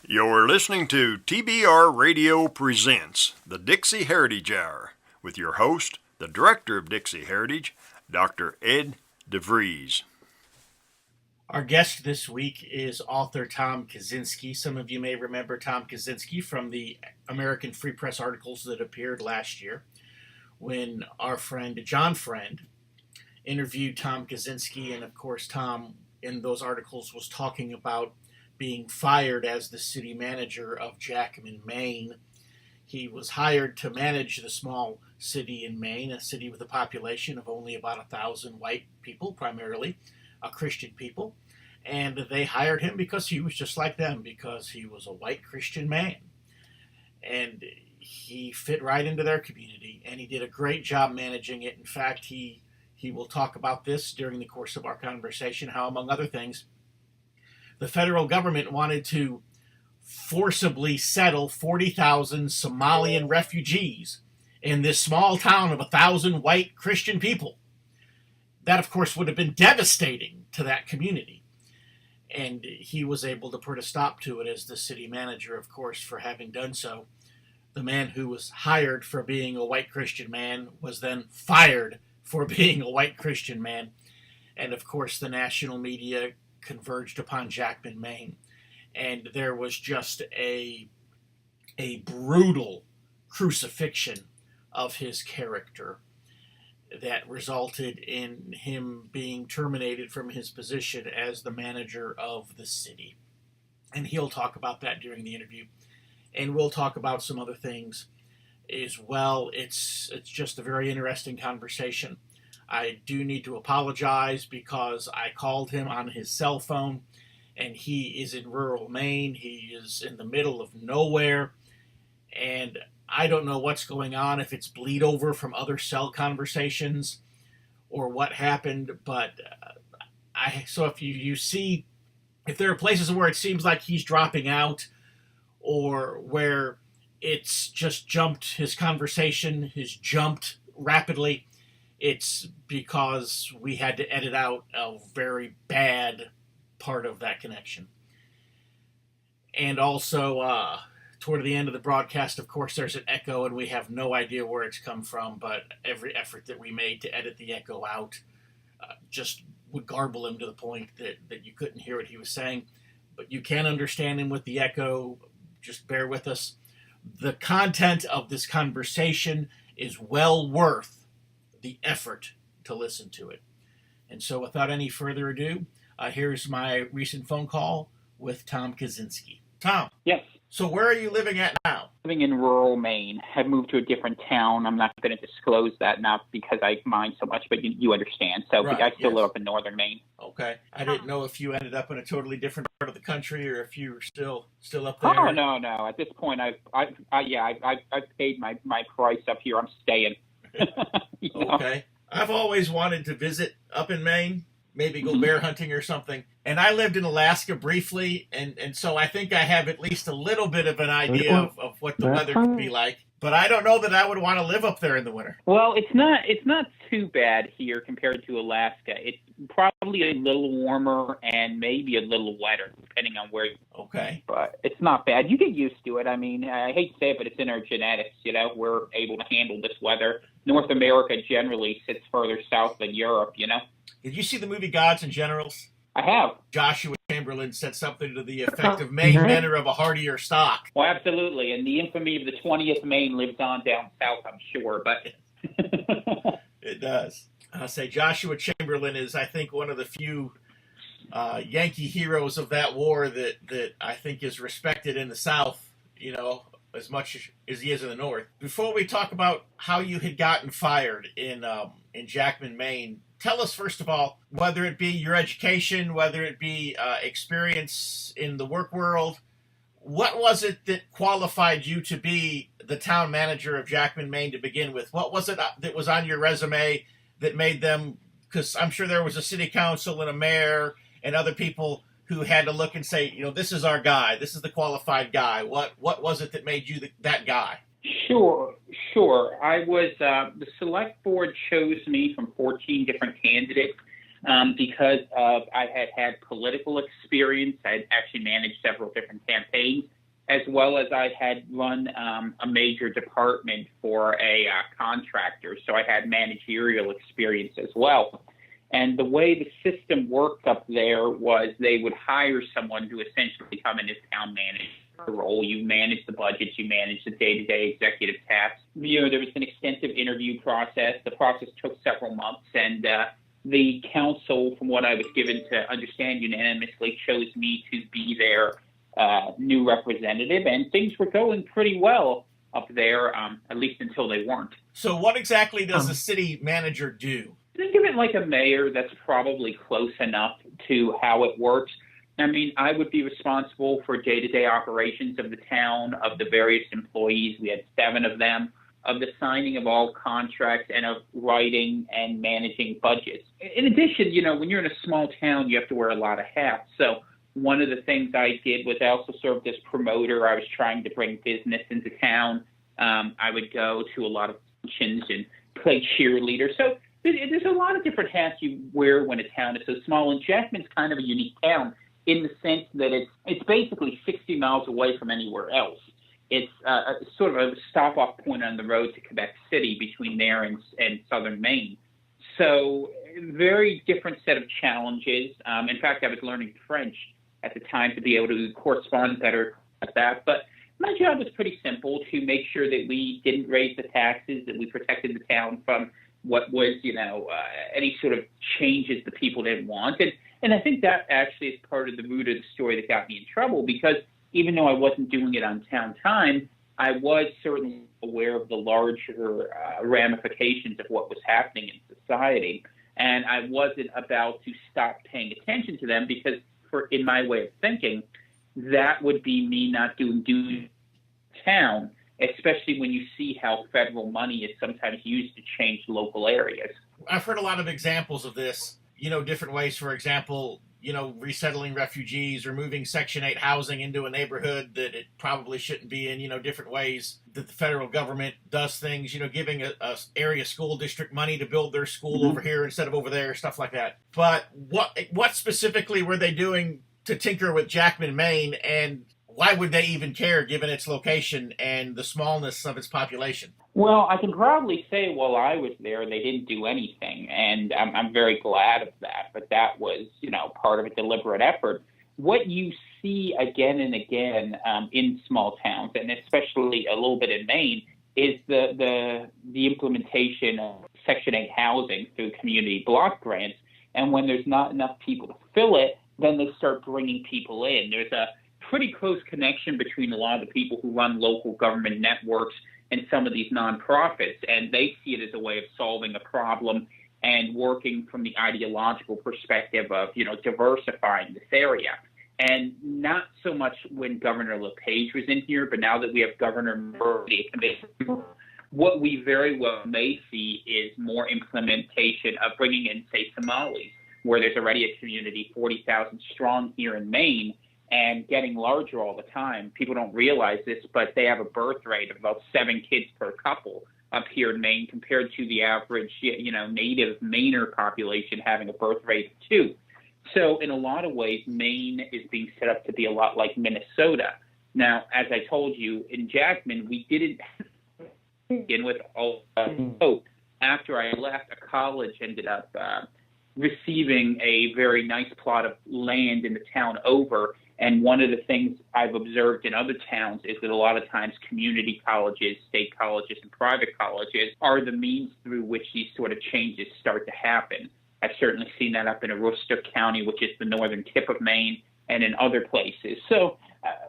You're listening to TBR Radio Presents, the Dixie Heritage Hour, with your host, the Director of Dixie Heritage, Dr. Ed DeVries. Our guest this week is author Tom Kawczynski. Some of you may remember Tom Kawczynski from the American Free Press articles that appeared last year when our friend John Friend interviewed Tom Kawczynski, and of course Tom in those articles was talking about being fired as the city manager of Jackman, Maine. He was hired to manage the small city in Maine, a city with a population of only about 1,000 white people, primarily Christian people. And they hired him because he was just like them, because he was a white Christian man. And he fit right into their community, and he did a great job managing it. In fact, he will talk about this during the course of our conversation, how, among other things, the federal government wanted to forcibly settle 40,000 Somalian refugees in this small town of 1,000 white Christian people. That, of course, would have been devastating to that community. And he was able to put a stop to it as the city manager, of course, for having done so. The man who was hired for being a white Christian man was then fired for being a white Christian man. And, of course, the national media converged upon Jackman, Maine, and there was just a brutal crucifixion of his character that resulted in him being terminated from his position as the manager of the city. And he'll talk about that during the interview, and we'll talk about some other things as well. It's just a very interesting conversation. I do need to apologize because I called him on his cell phone, and he is in rural Maine. He is in the middle of nowhere, and I don't know what's going on, if it's bleed over from other cell conversations or what happened, but so if you see, if there are places where it seems like he's dropping out or where it's just jumped, his conversation has jumped rapidly, it's because we had to edit out a very bad part of that connection. And also, toward the end of the broadcast, of course, there's an echo, and we have no idea where it's come from, but every effort that we made to edit the echo out just would garble him to the point that you couldn't hear what he was saying. But you can understand him with the echo. Just bear with us. The content of this conversation is well worth the effort to listen to it. And so without any further ado, here's my recent phone call with Tom Kawczynski. Tom. Yes. So where are you living at now? Living in rural Maine. I've moved to a different town. I'm not going to disclose that, not because I mind so much, but you understand. So right, I still live up in northern Maine. Okay. I didn't know if you ended up in a totally different part of the country or if you were still up there. Oh, no. At this point, I've paid my price up here. I'm staying. Okay. I've always wanted to visit up in Maine, maybe go bear hunting or something. And I lived in Alaska briefly, and so I think I have at least a little bit of an idea of what the weather could be like. But I don't know that I would want to live up there in the winter. Well, it's not too bad here compared to Alaska. It's probably a little warmer and maybe a little wetter, depending on where. Okay. But it's not bad. You get used to it. I mean, I hate to say it, but it's in our genetics. We're able to handle this weather. North America generally sits further south than Europe. Did you see the movie Gods and Generals? I have. Joshua Chamberlain said something to the effect of Maine men are of a hardier stock. Well, absolutely. And the infamy of the 20th Maine lives on down south, I'm sure. But it does. I'll say Joshua Chamberlain is, I think, one of the few Yankee heroes of that war that I think is respected in the South, as much as he is in the North. Before we talk about how you had gotten fired in Jackman, Maine, tell us, first of all, whether it be your education, whether it be experience in the work world, what was it that qualified you to be the town manager of Jackman, Maine to begin with? What was it that was on your resume that made them, because I'm sure there was a city council and a mayor and other people who had to look and say, this is our guy, this is the qualified guy. What was it that made you that guy? Sure. I was, the select board chose me from 14 different candidates because I had political experience. I had actually managed several different campaigns. as well as I had run a major department for a contractor. So I had managerial experience as well. And the way the system worked up there was they would hire someone to essentially come in as town manager role. You manage the budgets, you manage the day-to-day executive tasks. There was an extensive interview process. The process took several months, and the council, from what I was given to understand, unanimously chose me to be their new representative, and things were going pretty well up there, at least until they weren't. So what exactly does the city manager do? Think of it like a mayor. That's probably close enough to how it works. I mean, I would be responsible for day-to-day operations of the town, of the various employees. We had 7 of them, of the signing of all contracts, and of writing and managing budgets. In addition, when you're in a small town, you have to wear a lot of hats. So one of the things I did was I also served as promoter. I was trying to bring business into town. I would go to a lot of functions and play cheerleader. So there's a lot of different hats you wear when a town is so small, and Jackman's kind of a unique town in the sense that it's basically 60 miles away from anywhere else. It's sort of a stop-off point on the road to Quebec City between there and southern Maine. So very different set of challenges. In fact, I was learning French at the time to be able to correspond better at that. But my job was pretty simple: to make sure that we didn't raise the taxes, that we protected the town from what was, any sort of changes the people didn't want. And I think that actually is part of the root of the story that got me in trouble, because even though I wasn't doing it on town time, I was certainly aware of the larger ramifications of what was happening in society. And I wasn't about to stop paying attention to them, because in my way of thinking, that would be me not doing town, especially when you see how federal money is sometimes used to change local areas. I've heard a lot of examples of this, different ways. For example, resettling refugees or moving Section 8 housing into a neighborhood that it probably shouldn't be in, different ways that the federal government does things, giving a area school district money to build their school over here instead of over there, stuff like that. But what specifically were they doing to tinker with Jackman, Maine, and why would they even care given its location and the smallness of its population? Well, I can proudly say while I was there, they didn't do anything, and I'm very glad of that. But that was, part of a deliberate effort. What you see again and again in small towns, and especially a little bit in Maine, is the implementation of Section 8 housing through community block grants. And when there's not enough people to fill it, then they start bringing people in. There's a pretty close connection between a lot of the people who run local government networks and some of these nonprofits, and they see it as a way of solving a problem and working from the ideological perspective of, diversifying this area. And not so much when Governor LePage was in here, but now that we have Governor Murray, what we very well may see is more implementation of bringing in, say, Somalis, where there's already a community 40,000 strong here in Maine, and getting larger all the time. People don't realize this, but they have a birth rate of about 7 kids per couple up here in Maine, compared to the average, native Mainer population having a birth rate of 2. So in a lot of ways, Maine is being set up to be a lot like Minnesota. Now, as I told you, in Jackman, we didn't begin with all hope. After I left, a college ended up receiving a very nice plot of land in the town over. And one of the things I've observed in other towns is that a lot of times community colleges, state colleges, and private colleges are the means through which these sort of changes start to happen. I've certainly seen that up in Aroostook County, which is the northern tip of Maine, and in other places. So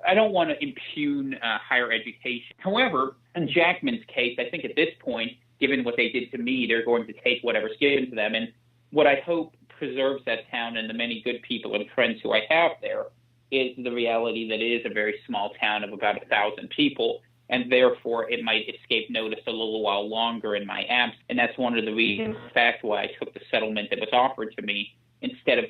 I don't want to impugn higher education. However, in Jackman's case, I think at this point, given what they did to me, they're going to take whatever's given to them. And what I hope preserves that town and the many good people and friends who I have there is the reality that it is a very small town of about 1,000 people, and therefore it might escape notice a little while longer in my absence. And that's one of the reasons, in fact, why I took the settlement that was offered to me instead of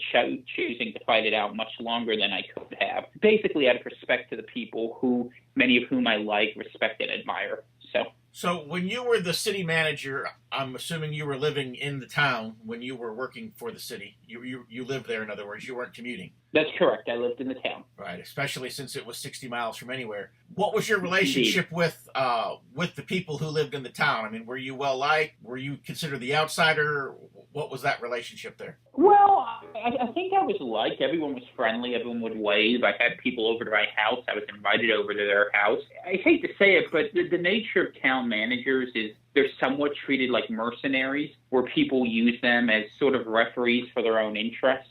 choosing to fight it out much longer than I could have. Basically out of respect to the people who, many of whom I like, respect, and admire. So when you were the city manager, I'm assuming you were living in the town when you were working for the city. You lived there, in other words. You weren't commuting. That's correct. I lived in the town. Right, especially since it was 60 miles from anywhere. What was your relationship with the people who lived in the town? I mean, were you well-liked? Were you considered the outsider? What was that relationship there? Well, I think I was liked. Everyone was friendly. Everyone would wave. I had people over to my house. I was invited over to their house. I hate to say it, but the nature of town managers is they're somewhat treated like mercenaries, where people use them as sort of referees for their own interests.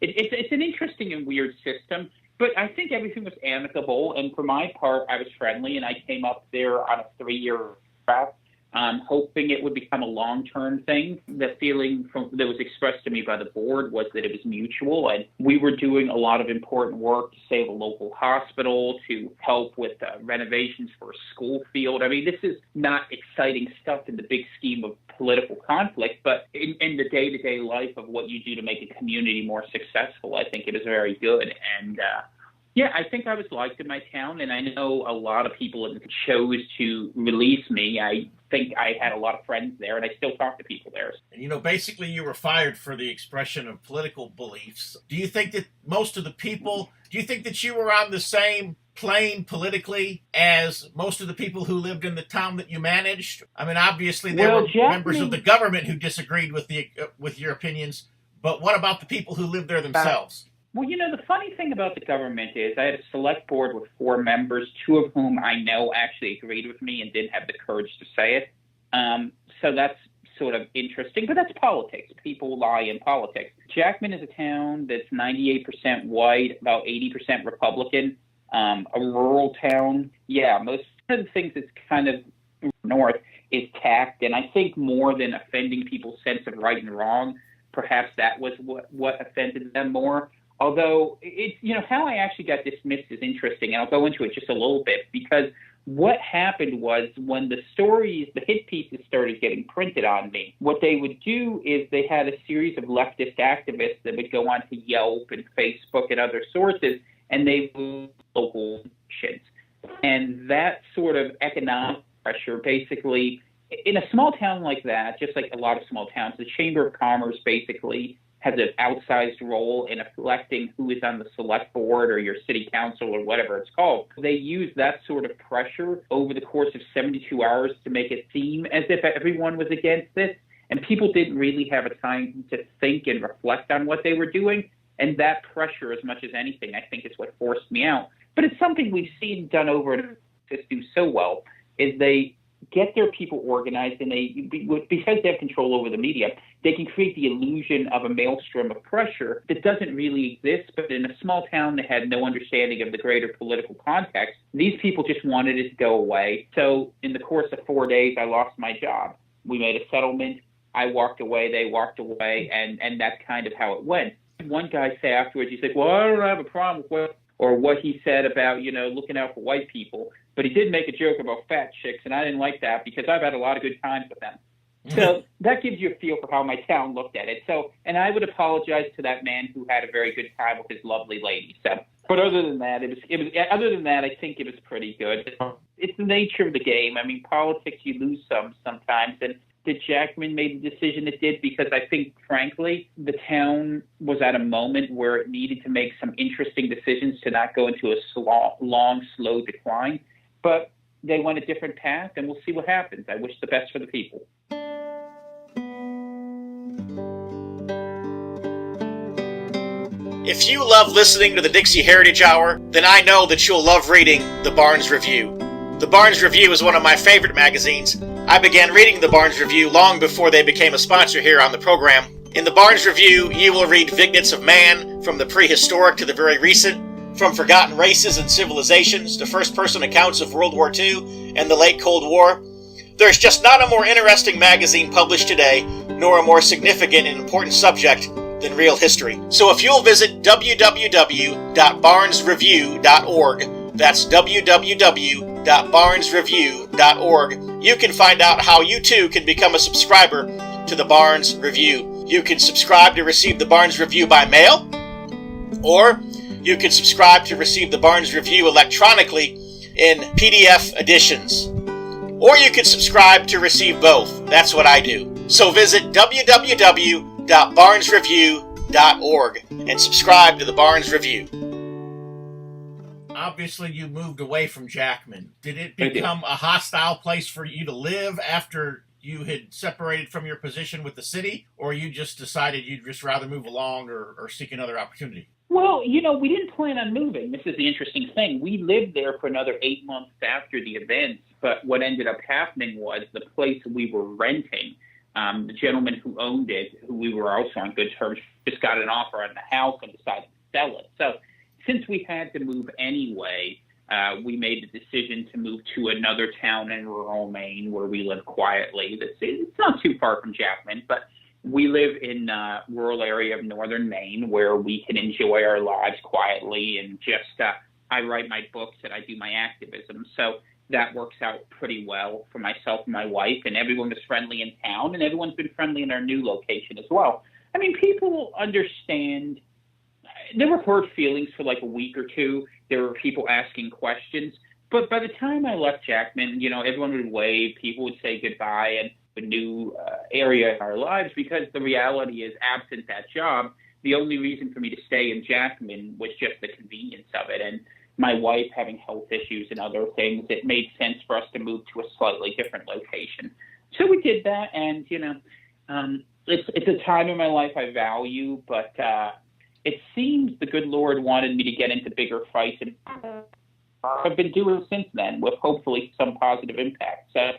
It's an interesting and weird system, but I think everything was amicable. And for my part, I was friendly, and I came up there on a 3-year track, hoping it would become a long-term thing. The feeling that was expressed to me by the board was that it was mutual, and we were doing a lot of important work to save a local hospital, to help with renovations for a school field. I mean, this is not exciting stuff in the big scheme of political conflict, but in the day-to-day life of what you do to make a community more successful, I think it is very good. And yeah, I think I was liked in my town, and I know a lot of people chose to release me. I think I had a lot of friends there, and I still talk to people there. And, you know, basically you were fired for the expression of political beliefs. Do you think that most of the people, do you think that you were on the same plane politically as most of the people who lived in the town that you managed? I mean, obviously there were members of the government who disagreed with your opinions, but what about the people who lived there themselves? Well, you know, the funny thing about the government is I had a select board with 4 members, 2 of whom I know actually agreed with me and didn't have the courage to say it. So that's sort of interesting, but that's politics. People lie in politics. Jackman is a town that's 98% white, about 80% Republican, a rural town. Yeah, most of the things that's kind of north is tact, and I think more than offending people's sense of right and wrong, perhaps that was what offended them more. Although, it's, you know, how I actually got dismissed is interesting, and I'll go into it just a little bit, because what happened was when the stories, the hit pieces started getting printed on me, what they would do is they had a series of leftist activists that would go on to Yelp and Facebook and other sources, and they would local shits. And that sort of economic pressure basically, in a small town like that, just like a lot of small towns, the Chamber of Commerce basically has an outsized role in electing who is on the select board or your city council or whatever it's called. They use that sort of pressure over the course of 72 hours to make it seem as if everyone was against this, and people didn't really have a time to think and reflect on what they were doing. And that pressure, as much as anything, I think is what forced me out. But it's something we've seen done over at do so well, is they get their people organized, and because they have control over the media, they can create the illusion of a maelstrom of pressure that doesn't really exist. But in a small town that had no understanding of the greater political context, these people just wanted it to go away. So in the course of 4 days, I lost my job. We made a settlement. I walked away. They walked away. And that's kind of how it went. One guy said afterwards, he said, well, I don't have a problem with what he said about, you know, looking out for white people. But he did make a joke about fat chicks, and I didn't like that because I've had a lot of good times with them. So that gives you a feel for how my town looked at it. So, and I would apologize to that man who had a very good time with his lovely lady. So, but other than that, I think it was pretty good. It's the nature of the game. I mean, politics, you lose sometimes, and that Jackman made the decision it did because I think, frankly, the town was at a moment where it needed to make some interesting decisions to not go into a long, slow decline. But they went a different path, and we'll see what happens. I wish the best for the people. If you love listening to the Dixie Heritage Hour, then I know that you'll love reading the Barnes Review. The Barnes Review is one of my favorite magazines. I began reading the Barnes Review long before they became a sponsor here on the program. In the Barnes Review, you will read vignettes of man, from the prehistoric to the very recent, from forgotten races and civilizations to first-person accounts of World War II and the late Cold War. There's just not a more interesting magazine published today, nor a more significant and important subject than real history. So if you'll visit www.barnesreview.org, that's www.barnesreview.org, you can find out how you too can become a subscriber to the Barnes Review. You can subscribe to receive the Barnes Review by mail, or you can subscribe to receive the Barnes Review electronically in PDF editions. Or you can subscribe to receive both. That's what I do. So visit www.barnesreview.org barnesreview.org and subscribe to the Barnes Review. Obviously, you moved away from Jackman. Did it become a hostile place for you to live after you had separated from your position with the city, or you just decided you'd just rather move along or seek another opportunity? Well, we didn't plan on moving. This is the interesting thing. We lived there for another 8 months after the events, but what ended up happening was the place we were renting, the gentleman who owned it, who we were also on good terms, just got an offer on the house and decided to sell it. So since we had to move anyway, we made the decision to move to another town in rural Maine where we live quietly. It's not too far from Jackman, but we live in a rural area of northern Maine where we can enjoy our lives quietly and just I write my books and I do my activism. So that works out pretty well for myself and my wife, and everyone was friendly in town, and everyone's been friendly in our new location as well. I mean, people understand. There were hurt feelings for like a week or two. There were people asking questions. But by the time I left Jackman, everyone would wave, people would say goodbye, and a new area in our lives, because the reality is, absent that job, the only reason for me to stay in Jackman was just the convenience of it. And my wife having health issues and other things, it made sense for us to move to a slightly different location. So we did that, and, it's a time in my life I value, but it seems the good Lord wanted me to get into bigger fights, and I've been doing since then with hopefully some positive impact. So,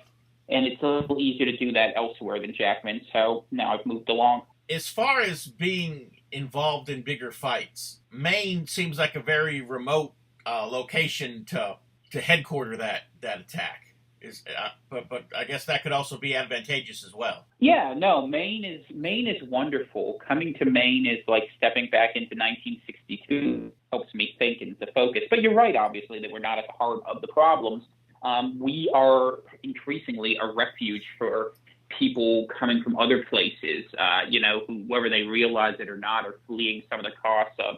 and it's a little easier to do that elsewhere than Jackman, so now I've moved along. As far as being involved in bigger fights, Maine seems like a very remote location to headquarter that attack. But I guess that could also be advantageous as well. Yeah, no, Maine is wonderful. Coming to Maine is like stepping back into 1962. Helps me think and to focus. But you're right, obviously, that we're not at the heart of the problems. We are increasingly a refuge for people coming from other places, who, whether they realize it or not, are fleeing some of the costs of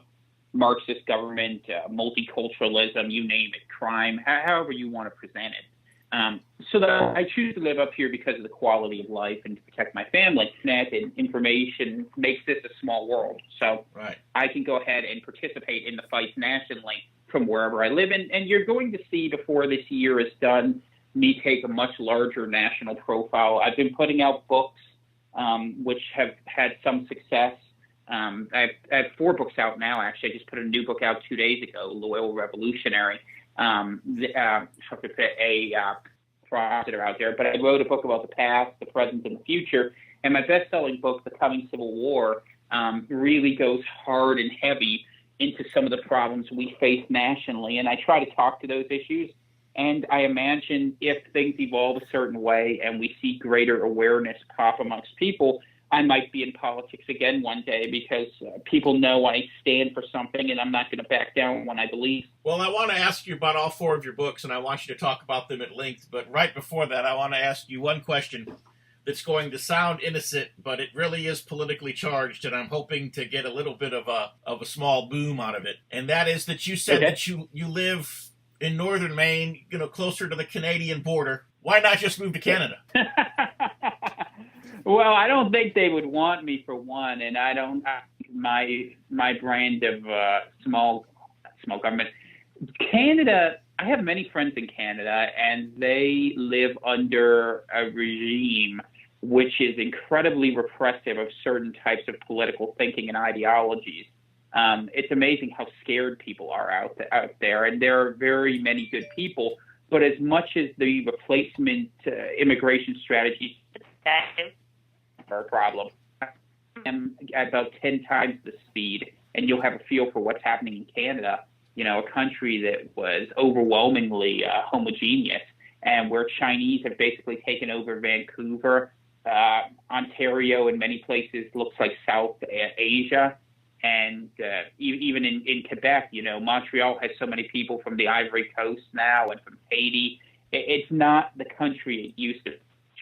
Marxist government, multiculturalism, you name it, crime, however you want to present it. So that I choose to live up here because of the quality of life and to protect my family. Internet and information makes this a small world. So right. I can go ahead and participate in the fights nationally from wherever I live. And you're going to see before this year is done, me take a much larger national profile. I've been putting out books, which have had some success. I have 4 books out now, actually. I just put a new book out 2 days ago, Loyal Revolutionary. That are out there, but I wrote a book about the past, the present, and the future. And my best-selling book, The Coming Civil War, really goes hard and heavy into some of the problems we face nationally. And I try to talk to those issues. And I imagine if things evolve a certain way and we see greater awareness pop amongst people, I might be in politics again one day because people know I stand for something and I'm not going to back down when I believe. Well, I want to ask you about all 4 of your books, and I want you to talk about them at length. But right before that, I want to ask you one question that's going to sound innocent, but it really is politically charged, and I'm hoping to get a little bit of a small boom out of it. And that is that you said that you live in northern Maine, closer to the Canadian border. Why not just move to Canada? Well, I don't think they would want me, for one, and I don't. My brand of small government. Canada, I have many friends in Canada, and they live under a regime which is incredibly repressive of certain types of political thinking and ideologies. It's amazing how scared people are out there, and there are very many good people. But as much as the replacement immigration strategies are a problem, and at about 10 times the speed, and you'll have a feel for what's happening in Canada, a country that was overwhelmingly homogeneous, and where Chinese have basically taken over Vancouver, Ontario in many places looks like South Asia, and even in Quebec, Montreal has so many people from the Ivory Coast now and from Haiti. It's not the country it used to.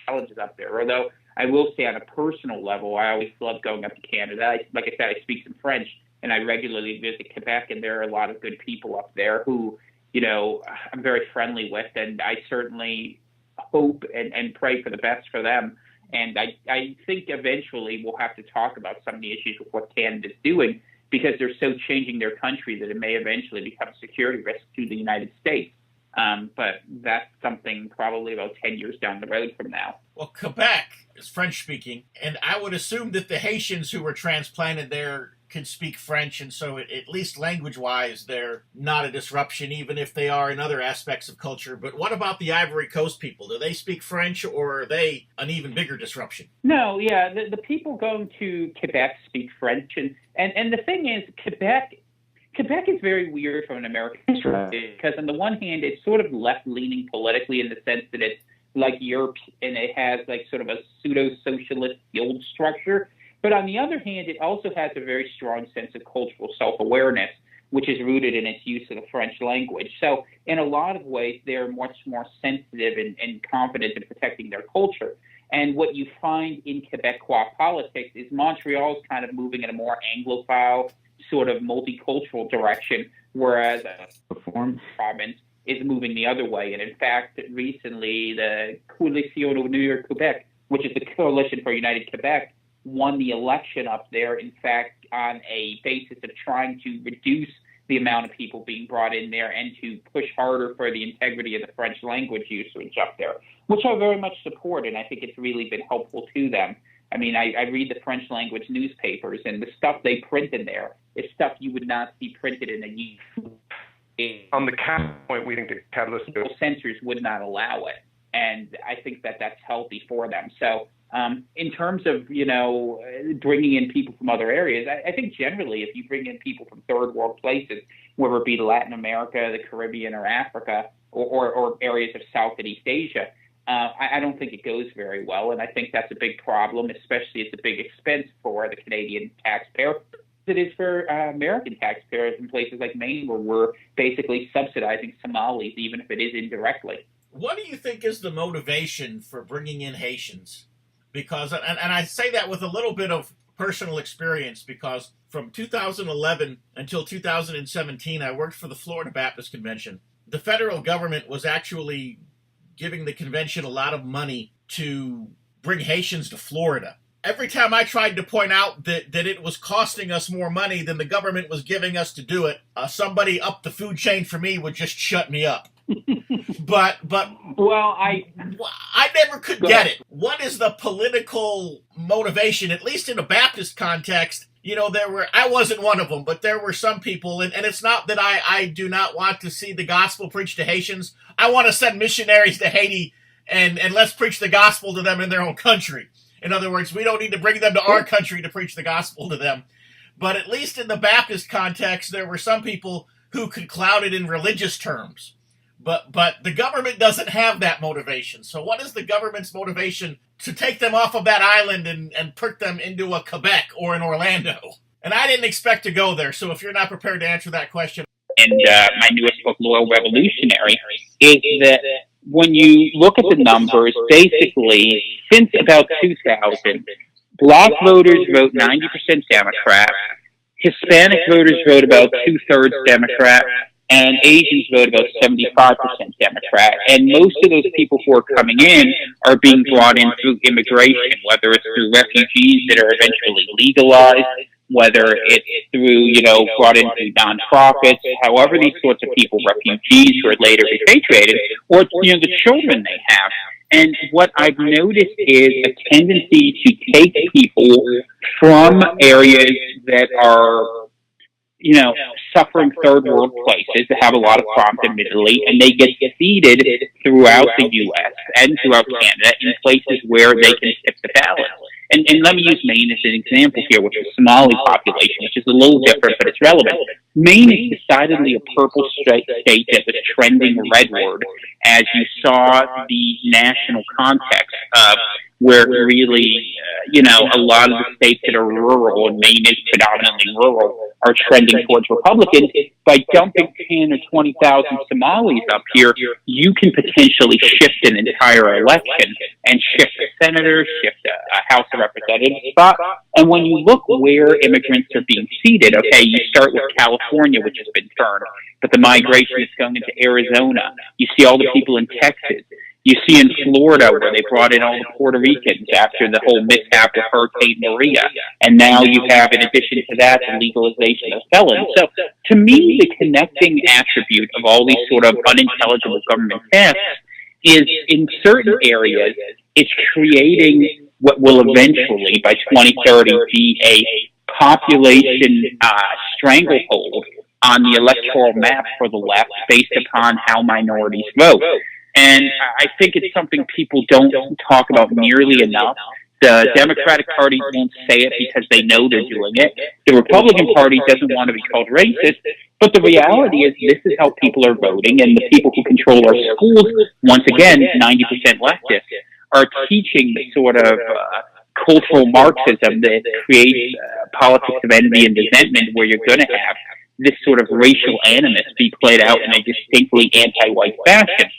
Challenges up there, although I will say on a personal level, I always love going up to Canada. Like I said, I speak some French, and I regularly visit Quebec, and there are a lot of good people up there who, I'm very friendly with, and I certainly hope and pray for the best for them. And I think eventually we'll have to talk about some of the issues with what Canada's doing, because they're so changing their country that it may eventually become a security risk to the United States. But that's something probably about 10 years down the road from now. Well, Quebec is French-speaking, and I would assume that the Haitians who were transplanted there can speak French, and so at least language-wise, they're not a disruption, even if they are in other aspects of culture. But what about the Ivory Coast people? Do they speak French, or are they an even bigger disruption? No, yeah, the people going to Quebec speak French, and the thing is, Quebec is very weird from an American perspective, because on the one hand, it's sort of left-leaning politically in the sense that it's like Europe, and it has like sort of a pseudo-socialist guild structure. But on the other hand, it also has a very strong sense of cultural self-awareness, which is rooted in its use of the French language. So in a lot of ways, they're much more sensitive and confident in protecting their culture. And what you find in Quebecois politics is Montreal's kind of moving in a more Anglophile, sort of multicultural direction, wwhereas a reform province is moving the other way. And in fact, recently, the Coalition Unir Québec, which is the Coalition for United Quebec, won the election up there, in fact, on a basis of trying to reduce the amount of people being brought in there and to push harder for the integrity of the French language usage up there, which I very much support, and I think it's really been helpful to them. I mean, I read the French language newspapers, and the stuff they print in there is stuff you would not see printed in a on the point, we think the catalyst censors would not allow it, and I think that that's healthy for them. So in terms of, bringing in people from other areas, I think generally if you bring in people from third world places, whether it be Latin America, the Caribbean, or Africa, or areas of South and East Asia, I don't think it goes very well, and I think that's a big problem, especially it's a big expense for the Canadian taxpayer. It is for American taxpayers in places like Maine, where we're basically subsidizing Somalis, even if it is indirectly. What do you think is the motivation for bringing in Haitians? Because, and I say that with a little bit of personal experience, because from 2011 until 2017, I worked for the Florida Baptist Convention. The federal government was actually giving the convention a lot of money to bring Haitians to Florida. Every time I tried to point out that it was costing us more money than the government was giving us to do it, somebody up the food chain for me would just shut me up. But well, I never could get it. What is the political motivation, at least in a Baptist context? I wasn't one of them, but there were some people, and it's not that I do not want to see the gospel preached to Haitians. I want to send missionaries to Haiti and let's preach the gospel to them in their own country. In other words, we don't need to bring them to our country to preach the gospel to them. But at least in the Baptist context, there were some people who could cloud it in religious terms. But the government doesn't have that motivation. So what is the government's motivation to take them off of that island and put them into a Quebec or an Orlando? And I didn't expect to go there. So if you're not prepared to answer that question. And my newest book, Loyal Revolutionary, is that when you look at the numbers, basically, since about 2000, Black voters vote 90% Democrat, Hispanic voters vote about two-thirds Democrat, and Asians vote about 75% Democrat. And most of those people who are coming in are being brought in through immigration, whether it's through refugees that are eventually legalized, whether it's through, brought in through nonprofits, however these sorts of people, refugees who are later repatriated, or, the children they have. And what I've noticed is a tendency to take people from areas that are, suffering third world places that have a lot of problems, admittedly, and they get seeded throughout the U.S. and throughout Canada in places where they can tip the balance. And let me use Maine as an example here, which is a Somali population, which is a little different, but it's relevant. Maine is decidedly a purple state that was trending redward as you saw the national context of where really, a lot of the states that are rural, and Maine is predominantly rural, are trending towards Republicans. By dumping 10 or 20,000 Somalis up here, you can potentially shift an entire election and shift a senator, shift a House of Representatives spot. And when you look where immigrants are being seated, okay, you start with California, which has been turned, but the migration is going into Arizona. You see all the people in Texas. You see in Florida where they brought in all the Puerto Ricans after the whole mishap with Hurricane Maria. And now you have, in addition to that, the legalization of felons. So to me, the connecting attribute of all these sort of unintelligible government tasks is in certain areas, it's creating what will eventually, by 2030, be a population stranglehold on the electoral map for the left based upon how minorities vote. And I think it's something people don't talk about nearly enough. The Democratic Party won't say it because they know they're doing it. The Republican Party doesn't want to be called racist. But the reality is this is how people are voting, and the people who control our schools, once again, 90% leftists, are teaching the sort of cultural Marxism that creates politics of envy and resentment, where you're going to have this sort of racial animus be played out in a distinctly anti-white fashion.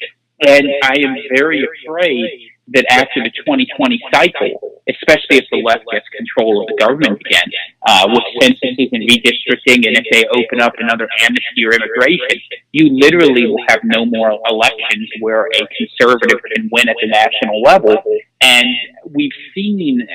And I am very afraid that after the 2020 cycle, especially if the left gets control of the government again, with censuses and redistricting, and if they open up another amnesty or immigration, you literally will have no more elections where a conservative can win at the national level. And we've seen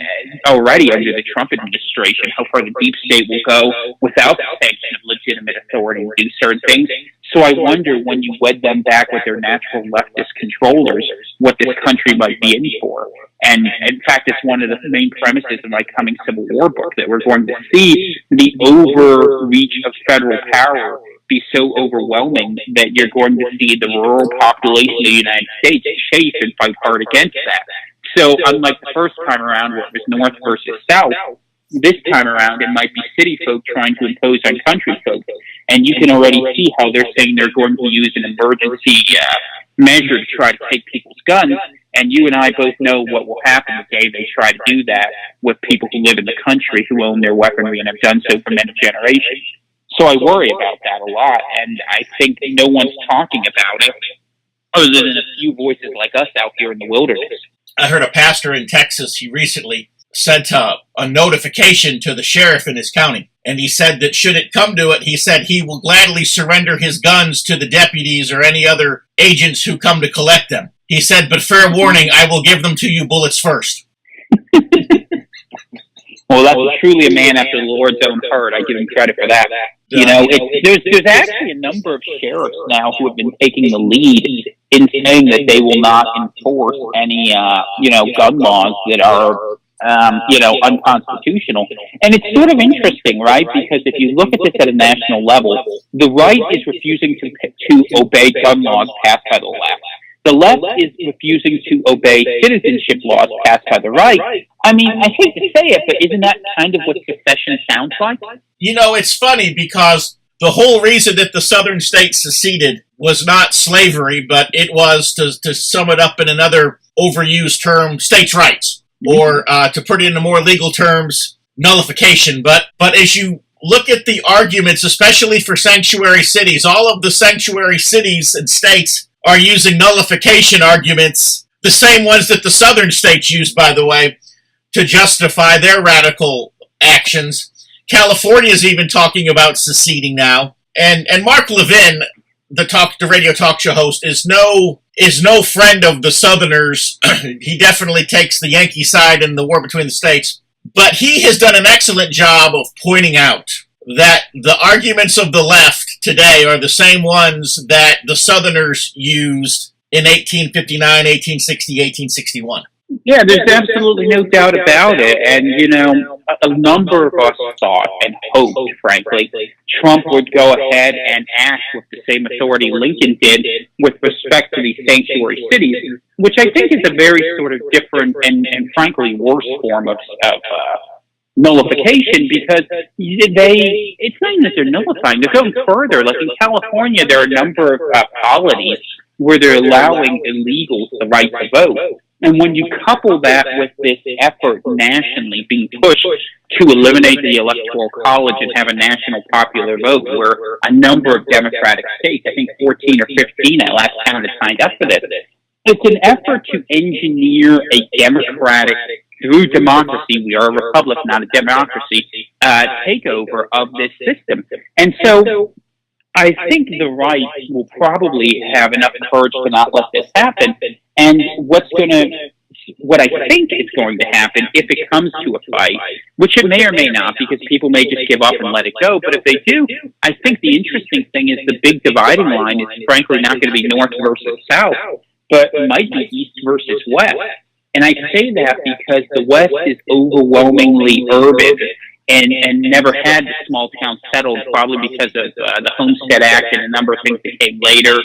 already under the Trump administration how far the deep state will go without the sanction of legitimate authority to do certain things. So I wonder, when you wed them back with their natural leftist controllers, what this country might be in for. And in fact, it's one of the main premises of my coming Civil War book, that we're going to see the overreach of federal power be so overwhelming that you're going to see the rural population of the United States chafe and fight hard against that. So unlike the first time around where it was North versus South, this time around it might be city folk trying to impose on country folk. And you can already see how they're saying they're going to use an emergency measure to try to take people's guns. And you and I both know what will happen the day they try to do that with people who live in the country, who own their weaponry and have done so for many generations. So I worry about that a lot, and I think no one's talking about it other than a few voices like us out here in the wilderness. I heard a pastor in Texas, he recently sent a notification to the sheriff in his county. And he said that should it come to it, he said he will gladly surrender his guns to the deputies or any other agents who come to collect them. He said, but fair warning, I will give them to you bullets first. Well, that's truly a man after the Lord's own heart. I give him credit for that. You know, there's actually a number of sheriffs now who have been taking the lead in saying that they will not enforce any, gun laws that are unconstitutional. And it's sort of interesting, right? Because if you look at this at a national level, the right is refusing to obey gun laws passed by the left. The left is refusing to obey citizenship laws passed by the right. I mean, I hate to say it, but isn't that kind of what secession sounds like? You know, it's funny because the whole reason that the southern states seceded was not slavery, but it was, to sum it up in another overused term, states' rights. Or to put it into more legal terms, nullification. But as you look at the arguments, especially for sanctuary cities, all of the sanctuary cities and states are using nullification arguments, the same ones that the southern states use, by the way, to justify their radical actions. California is even talking about seceding now. And Mark Levin, the radio talk show host, is no friend of the Southerners. He definitely takes the Yankee side in the war between the states. But he has done an excellent job of pointing out that the arguments of the left today are the same ones that the Southerners used in 1859, 1860, 1861. Yeah, there's absolutely no doubt about it. And, a number of us thought and hoped, frankly, Trump would go ahead and act with the same authority Lincoln did with respect to these sanctuary cities, which I think is a very sort of different and frankly, worse form of nullification, because it's not even that they're nullifying, they're going further. Like in California, there are a number of polities where they're allowing illegals the right to vote. And when you couple that with this effort nationally being pushed to eliminate the Electoral College and have a national popular vote, where a number of Democratic states, I think 14 or 15 at last count, had signed up for this, it's an effort to engineer a democratic, through democracy, we are a republic, not a democracy, takeover of this system. And so I think the right will probably have enough courage to not let this happen. And what I think is going to happen if it comes to a fight, which it may or may not, because people may just give up and let it go, but if they do, I think the interesting thing is the big dividing line is frankly not going to be north versus south, but it might be east versus west. And I say that because the West is overwhelmingly urban and never had the small towns settled, probably because of the Homestead Act and a number of things that came later.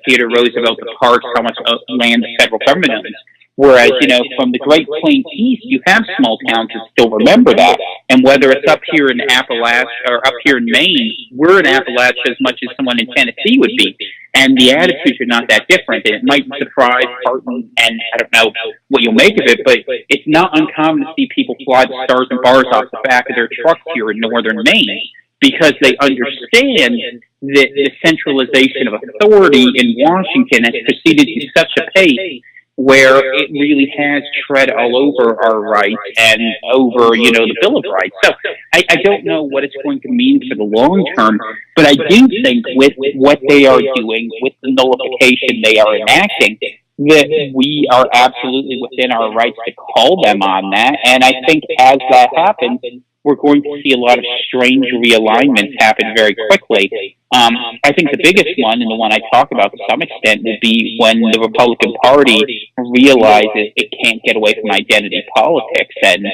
Theodore Roosevelt, the parks, how much land the federal government owns. Whereas, from the Great Plains east, you have small towns that still remember that. And whether it's up here in Appalachia or up here in Maine, we're in Appalachia as much as someone in Tennessee would be. And the attitudes are not that different. And it might surprise, hearten, and I don't know what you'll make of it, but it's not uncommon to see people fly the stars and bars off the back of their trucks here in northern Maine, because they understand that the centralization of authority in Washington has proceeded to such a pace where it really has tread all over our rights and over, the Bill of Rights. So I don't know what it's going to mean for the long term, but I do think with what they are doing, with the nullification they are enacting, that we are absolutely within our rights to call them on that. And I think as that happens, we're going to see a lot of strange realignments happen very quickly. I think the biggest one, and the one I talk about to some extent, will be when the Republican Party realizes it can't get away from identity politics, and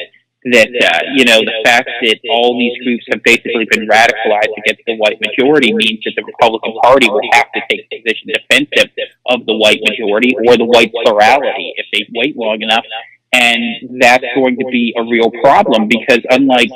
that, the fact that all these groups have basically been radicalized against the white majority means that the Republican Party will have to take a position defensive of the white majority or the white plurality if they wait long enough. And that's going to be a real problem, because unlike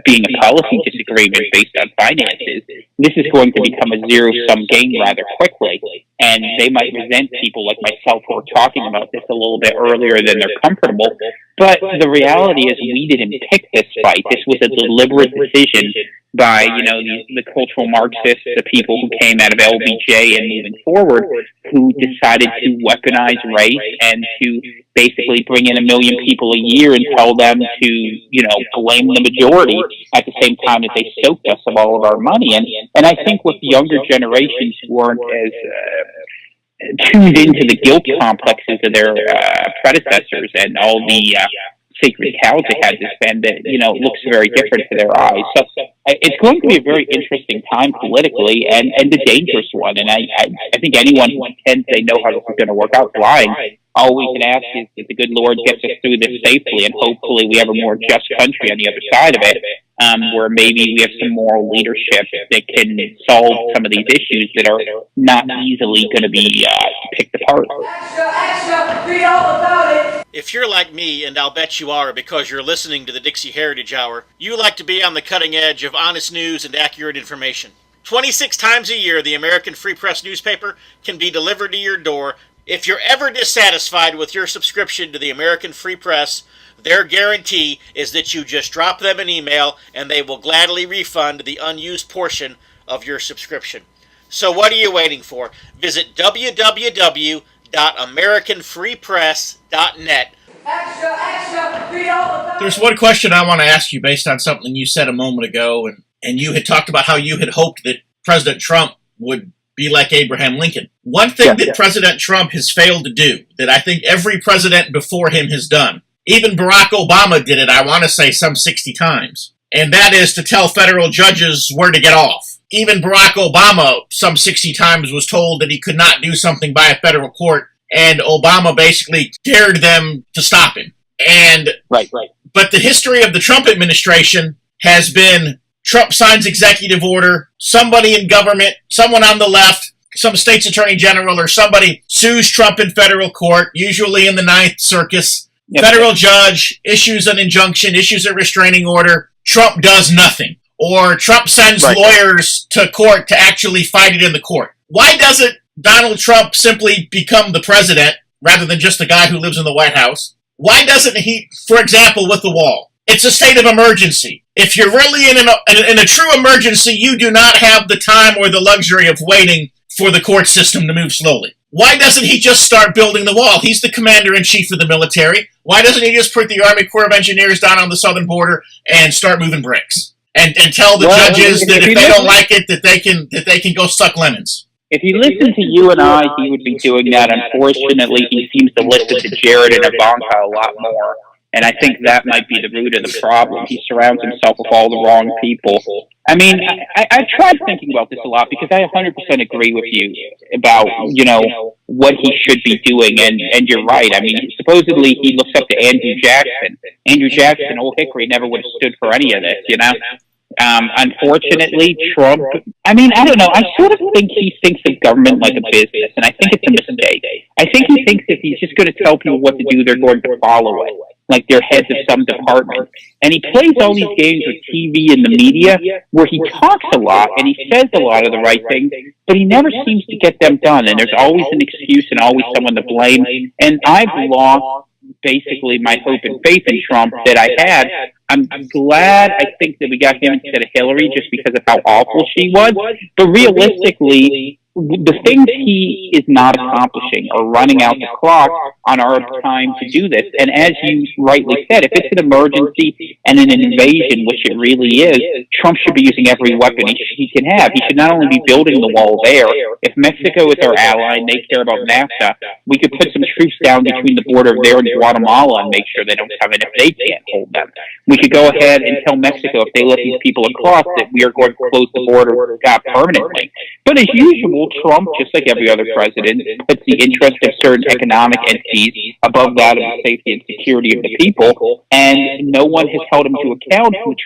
being a policy disagreement based on finances, this is going to become a zero-sum game rather quickly. And they might resent people like myself who are talking about this a little bit earlier than they're comfortable. But the reality is we didn't pick this fight. This was a deliberate decision by, the cultural Marxists, the people who came out of LBJ and moving forward, who decided to weaponize race and to basically bring in 1 million people a year and tell them to, blame the majority at the same time that they soaked us of all of our money. And I think with younger generations who aren't as tuned into the guilt complexes of their predecessors and all the sacred cows they had to spend, that, it looks very different to their eyes. So it's going to be a very interesting time politically and a dangerous one. And I think anyone who intends they know how this is going to work out flying, all we can ask is that the good Lord gets us through this safely, and hopefully we have a more just country on the other side of it, where maybe we have some moral leadership that can solve some of these issues that are not easily going to be picked apart. Extra, read all about it. If you're like me, and I'll bet you are because you're listening to the Dixie Heritage Hour, you like to be on the cutting edge of honest news and accurate information. 26 times a year, the American Free Press newspaper can be delivered to your door. If you're ever dissatisfied with your subscription to the American Free Press, their guarantee is that you just drop them an email and they will gladly refund the unused portion of your subscription. So what are you waiting for? Visit www.americanfreepress.net. Extra, read all about it. There's one question I want to ask you based on something you said a moment ago, and you had talked about how you had hoped that President Trump would be like Abraham Lincoln. One thing that President Trump has failed to do, that I think every president before him has done, even Barack Obama did it, I want to say, some 60 times, and that is to tell federal judges where to get off. Even Barack Obama, some 60 times, was told that he could not do something by a federal court, and Obama basically dared them to stop him. And Right. But the history of the Trump administration has been Trump signs executive order, somebody in government, someone on the left, some state's attorney general or somebody sues Trump in federal court, usually in the Ninth Circus. Yep. Federal judge issues an injunction, issues a restraining order. Trump does nothing. Or Trump sends lawyers to court to actually fight it in the court. Why doesn't Donald Trump simply become the president rather than just the guy who lives in the White House? Why doesn't he, for example, with the wall? It's a state of emergency. If you're really in a true emergency, you do not have the time or the luxury of waiting for the court system to move slowly. Why doesn't he just start building the wall? He's the commander-in-chief of the military. Why doesn't he just put the Army Corps of Engineers down on the southern border and start moving bricks? And tell the judges that if they don't like it, that they can go suck lemons. If he listened to you and I, he would be doing that. Unfortunately, he seems to listen to Jared and Ivanka a lot more. And I think that might be the root of the problem. He surrounds himself with all the wrong people. I mean, I've tried thinking about this a lot because I 100% agree with you about, what he should be doing. And you're right. I mean, supposedly he looks up to Andrew Jackson. Andrew Jackson, Old Hickory, never would have stood for any of this, Unfortunately, Trump, I don't know. I sort of think he thinks of government like a business, and I think it's a mistake. I think he thinks if he's just going to tell people what to do, they're going to follow it, like they're heads of some department. And he plays all these games with TV and the media where he talks a lot and he says a lot of the right things, but he never seems to get them done, and there's always an excuse and always someone to blame. And I've lost basically my hope and faith in Trump that I had. I'm glad I think that we got him instead of Hillary just because of how awful she was. But realistically, the things he is not accomplishing are running out the clock on our time to do this. And as you rightly said, if it's an emergency and an invasion, which it really is, Trump should be using every weapon he can have. He should not only be building the wall there. If Mexico is our ally and they care about NAFTA, we could put some troops down between the border there and Guatemala and make sure they don't come in if they can't hold them. We could go ahead and tell Mexico if they let these people across that we are going to close the border permanently. But as usual, Trump, just like every other president, puts the interest of certain economic entities above that of the safety and security of the people, and no one has held him to account with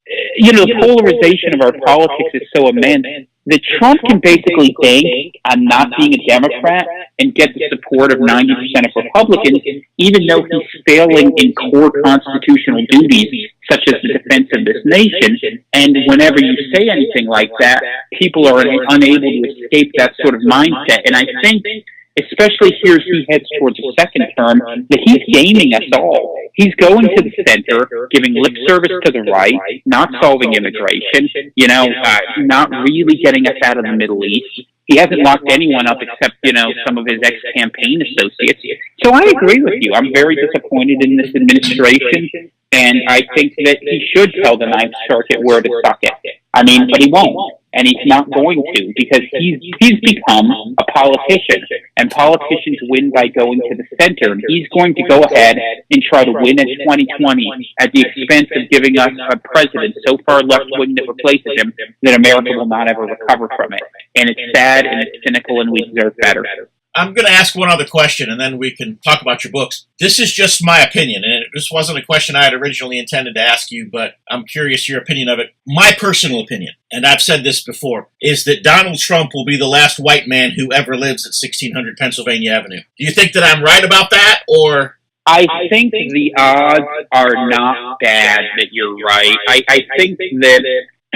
the polarization of our politics is so immense that Trump can basically bank on not being a Democrat and get the support of 90% of Republicans, even though he's failing in core constitutional duties, such as the defense of this nation. And whenever you say anything like that, people are unable to escape that sort of mindset. And I think, especially here as he heads towards a second term, that he's gaming us all. He's going to the center, giving lip service to the right, not solving immigration, not really getting us out of the Middle East. He hasn't locked anyone up except, some of his ex-campaign associates. So I agree with you. I'm very disappointed in this administration, and I think that he should tell the Ninth Circuit where to suck it. But he won't. And he's not going to, because he's become a politician, and politicians win by going to the center. And he's going to go ahead and try to win in 2020 at the expense of giving us a president so far left-wing that replaces him that America will not ever recover from it. And it's sad, and it's cynical, and we deserve better. I'm going to ask one other question, and then we can talk about your books. This is just my opinion, and this wasn't a question I had originally intended to ask you, but I'm curious your opinion of it. My personal opinion, and I've said this before, is that Donald Trump will be the last white man who ever lives at 1600 Pennsylvania Avenue. Do you think that I'm right about that, or... I think the odds are not bad that you're right. I think that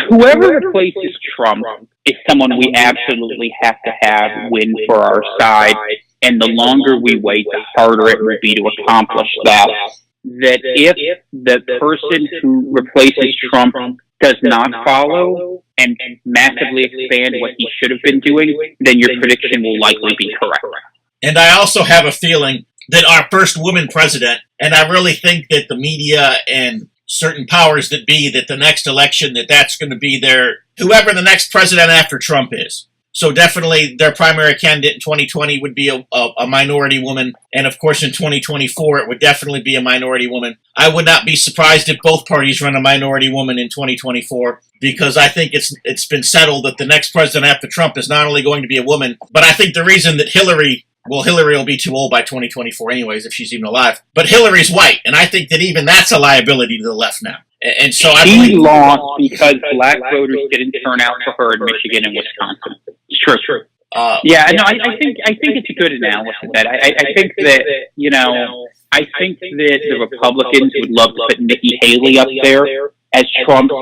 whoever replaces Trump is someone we absolutely have to have win for our side, and the longer we wait, the harder it will be to accomplish that. That if the person who replaces Trump does not follow and massively expand what he should have been doing, then your prediction will likely be correct. And I also have a feeling that our first woman president, and I really think that the media and certain powers that be, that the next election, that's going to be whoever the next president after Trump is. So definitely their primary candidate in 2020 would be a minority woman. And of course in 2024, it would definitely be a minority woman. I would not be surprised if both parties run a minority woman in 2024, because I think it's been settled that the next president after Trump is not only going to be a woman, but I think the reason that Hillary will be too old by 2024 anyways, if she's even alive. But Hillary's white, and I think that even that's a liability to the left now. And so she lost because black voters didn't turn out for her in Michigan and Wisconsin. It's true. I think it's a good analysis. I think that the Republicans would love to put Nikki Haley up there as Trump's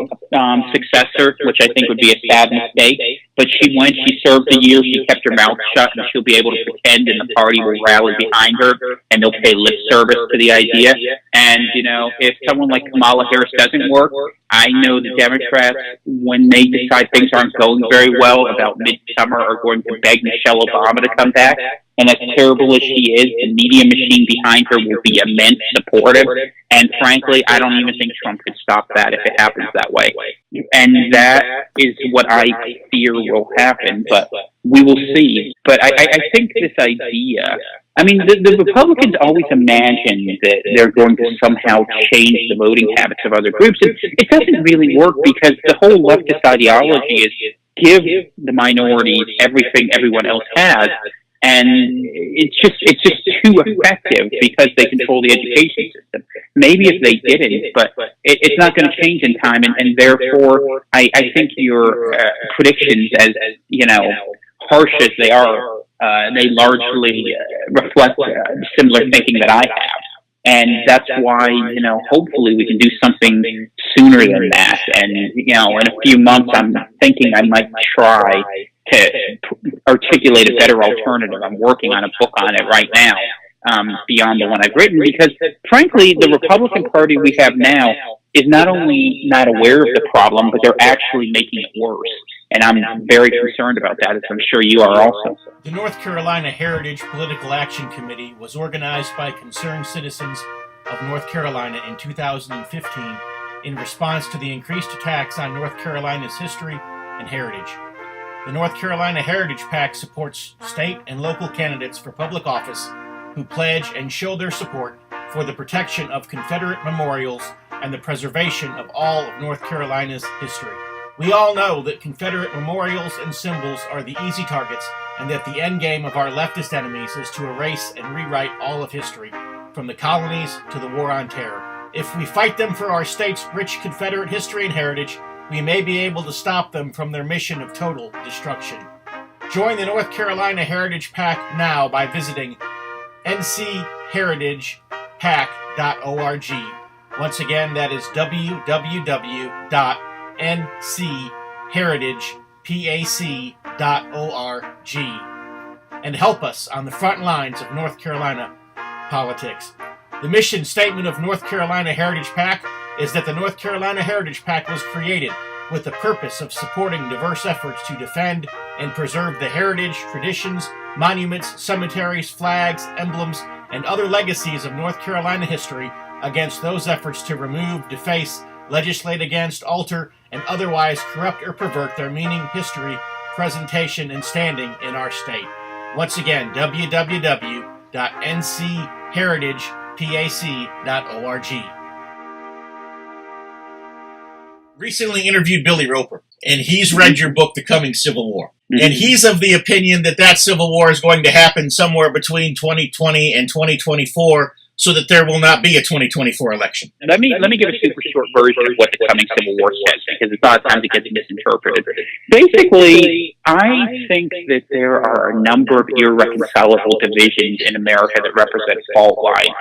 successor, which I think would be a sad mistake. But she served a year, she kept her mouth shut, and she'll be able to pretend, and the party will rally behind her, and they'll pay lip service to the idea. And, if someone like Kamala Harris doesn't work, I know the Democrats, when they decide things aren't going very well about midsummer, are going to beg Michelle Obama to come back. And as terrible as she is, the media machine behind her will be immense supportive. And frankly, I don't even think Trump could stop that if it happens that way. And that is what I fear will happen, but we will see. But I think this idea, I mean, the Republicans always imagine that they're going to somehow change the voting habits of other groups. It doesn't really work, because the whole leftist ideology is give the minorities everything everyone else has. And it's just too effective because they control the education system. Maybe if they didn't, but it's not going to change in time. And therefore, I think your predictions, as harsh as they are, they largely reflect similar thinking that I have. And that's why, hopefully we can do something sooner than that. And, in a few months, I'm thinking I might try to articulate a better alternative. I'm working on a book on it right now, beyond the one I've written, because frankly, the Republican Party we have now is not only not aware of the problem, but they're actually making it worse. And I'm very concerned about that, as I'm sure you are also. The North Carolina Heritage Political Action Committee was organized by concerned citizens of North Carolina in 2015 in response to the increased attacks on North Carolina's history and heritage. The North Carolina Heritage PAC supports state and local candidates for public office who pledge and show their support for the protection of Confederate memorials and the preservation of all of North Carolina's history. We all know that Confederate memorials and symbols are the easy targets, and that the end game of our leftist enemies is to erase and rewrite all of history, from the colonies to the War on Terror. If we fight them for our state's rich Confederate history and heritage, we may be able to stop them from their mission of total destruction. Join the North Carolina Heritage PAC now by visiting ncheritagepac.org. Once again, that is www.ncheritagepac.org. And help us on the front lines of North Carolina politics. The mission statement of North Carolina Heritage PAC is that the North Carolina Heritage PAC was created with the purpose of supporting diverse efforts to defend and preserve the heritage, traditions, monuments, cemeteries, flags, emblems, and other legacies of North Carolina history against those efforts to remove, deface, legislate against, alter, and otherwise corrupt or pervert their meaning, history, presentation, and standing in our state. Once again, www.ncheritagepac.org. Recently interviewed Billy Roper, and he's read your book, The Coming Civil War. And he's of the opinion that that Civil War is going to happen somewhere between 2020 and 2024, so that there will not be a 2024 election. Let me give a super short version of what The Coming Civil War says, because it's not time to get misinterpreted. Basically, I think that there are a number of irreconcilable divisions in America that represent fault lines.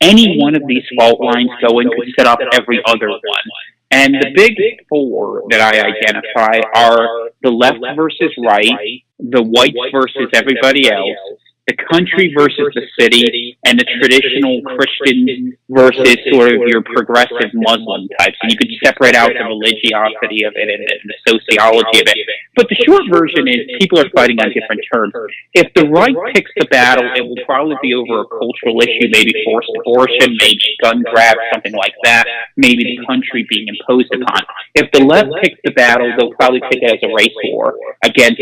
Any one of these fault lines going could set up every other one. And the big four that I identify are the left versus right, the whites versus everybody else, the country versus the city, and the traditional Christian versus sort of your progressive Muslim types. And you could separate out the religiosity of it and the sociology of it. But the short version is people are fighting on different terms. If the right picks the battle, it will probably be over a cultural issue, maybe forced abortion, maybe gun grab, something like that, maybe the country being imposed upon. If the left picks the battle, they'll probably pick it as a race war against,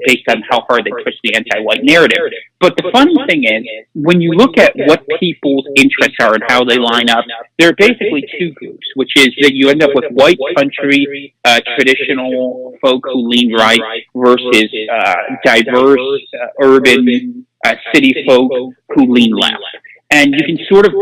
based on how hard they push the anti-white narrative. But the funny thing is, when you look at what people's interests are and how they line up, there are basically two groups, which is that you end up with white country, traditional folk who lean right versus diverse, urban, city folk who lean left. And you can sort of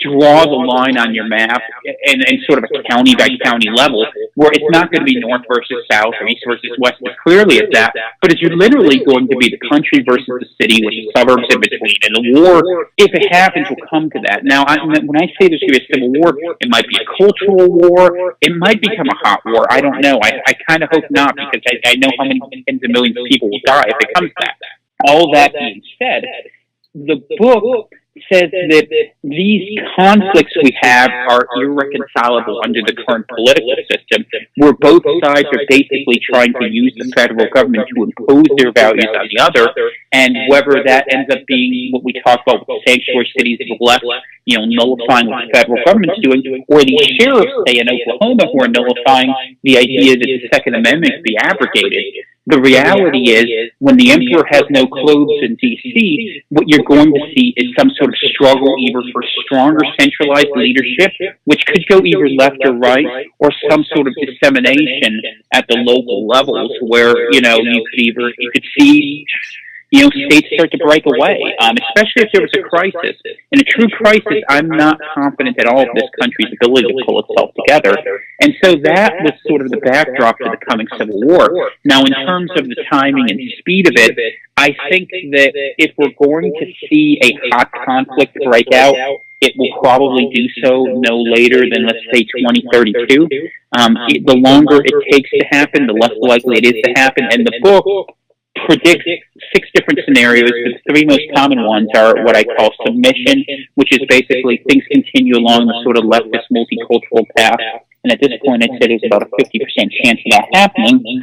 draw the line on your map and sort of a county by county level where it's not going to be north versus south or east versus west as clearly as that, but it's literally going to be the country versus the city with the suburbs in between. And the war, if it happens, will come to that. Now, when I say there's going to be a civil war, it might be a cultural war. It might become a hot war. I don't know. I kind of hope not, because I know how many tens of millions of people will die if it comes to that. All that being said, the book says that these conflicts we have are irreconcilable under the current political system, where both sides are basically trying to use the federal government to impose their values on the other, and whether that ends up being what we talk about with sanctuary cities of the left, nullifying what the federal government's doing, or the sheriffs, say, in Oklahoma, who are nullifying the idea that the Second Amendment be abrogated. The reality is, when the emperor has no clothes in D.C., what you're going to see is some sort of struggle either for stronger centralized leadership, which could go either left or right, or some sort of dissemination at the local levels where, you could see states start to break away, especially if there was a crisis. In a true crisis, I'm not confident at all of this country's ability to pull itself together. And so that was sort of the backdrop to the coming Civil War. Now, in terms of the timing and speed of it, I think that if we're going to see a hot conflict break out, it will probably do so no later than, let's say, 2032. The longer it takes to happen, the less likely it is to happen. And the book predicts 6 different scenarios. The 3 most common ones are what I call submission, which is basically things continue along the sort of leftist multicultural path. And at this point, I'd say there's about a 50% chance of that happening.